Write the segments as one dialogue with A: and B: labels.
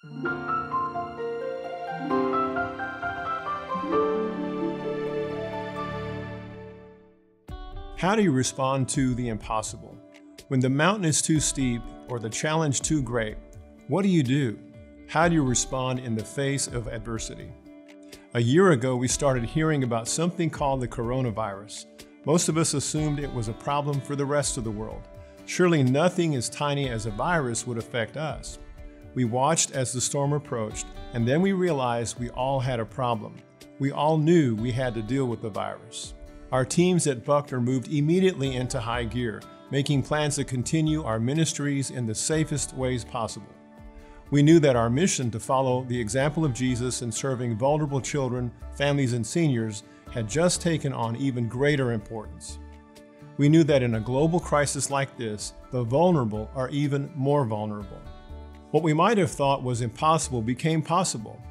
A: How do you respond to the impossible? When the mountain is too steep or the challenge too great, what do? How do you respond in the face of adversity? A year ago, we started hearing about something called the coronavirus. Most of us assumed it was a problem for the rest of the world. Surely nothing as tiny as a virus would affect us. We watched as the storm approached, and then we realized we all had a problem. We all knew we had to deal with the virus. Our teams at Buckner moved immediately into high gear, making plans to continue our ministries in the safest ways possible. We knew that our mission to follow the example of Jesus in serving vulnerable children, families, and seniors had just taken on even greater importance. We knew that in a global crisis like this, the vulnerable are even more vulnerable. What we might have thought was impossible became possible.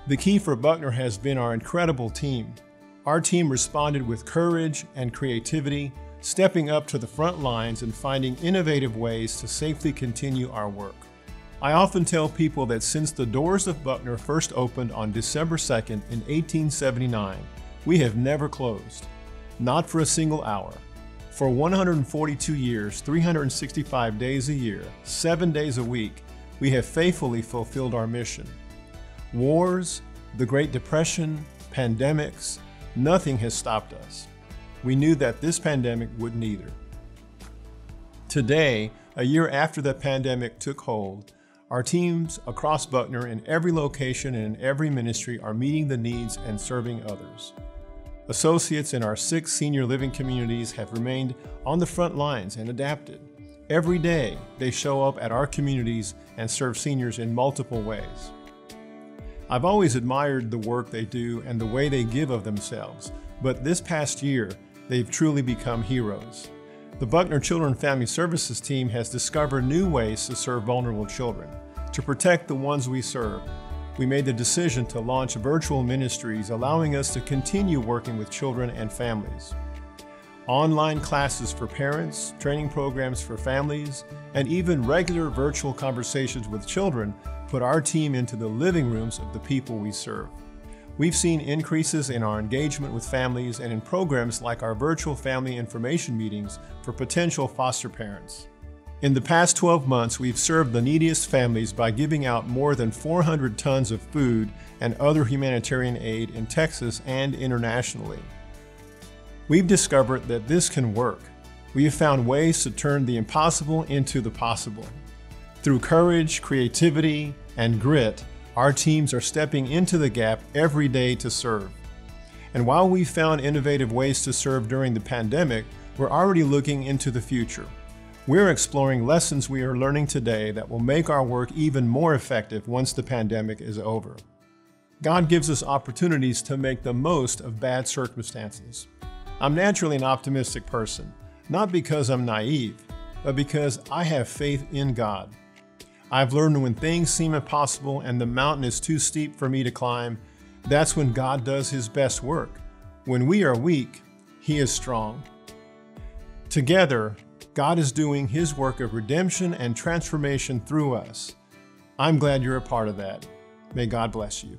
A: The key for Buckner has been our incredible team. Our team responded with courage and creativity, stepping up to the front lines and finding innovative ways to safely continue our work. I often tell people that since the doors of Buckner first opened on December 2nd in 1879, we have never closed, not for a single hour. For 142 years, 365 days a year, 7 days a week, we have faithfully fulfilled our mission. Wars, the Great Depression, pandemics, nothing has stopped us. We knew that this pandemic wouldn't either. Today, a year after the pandemic took hold, our teams across Buckner in every location and in every ministry are meeting the needs and serving others. Associates in our 6 senior living communities have remained on the front lines and adapted. Every day, they show up at our communities and serve seniors in multiple ways. I've always admired the work they do and the way they give of themselves, but this past year, they've truly become heroes. The Buckner Children and Family Services team has discovered new ways to serve vulnerable children. To protect the ones we serve, we made the decision to launch virtual ministries, allowing us to continue working with children and families. Online classes for parents, training programs for families, and even regular virtual conversations with children put our team into the living rooms of the people we serve. We've seen increases in our engagement with families and in programs like our virtual family information meetings for potential foster parents. In the past 12 months, we've served the neediest families by giving out more than 400 tons of food and other humanitarian aid in Texas and internationally. We've discovered that this can work. We have found ways to turn the impossible into the possible. Through courage, creativity, and grit, our teams are stepping into the gap every day to serve. And while we've found innovative ways to serve during the pandemic, we're already looking into the future. We're exploring lessons we are learning today that will make our work even more effective once the pandemic is over. God gives us opportunities to make the most of bad circumstances. I'm naturally an optimistic person, not because I'm naive, but because I have faith in God. I've learned when things seem impossible and the mountain is too steep for me to climb, that's when God does His best work. When we are weak, He is strong. Together, God is doing His work of redemption and transformation through us. I'm glad you're a part of that. May God bless you.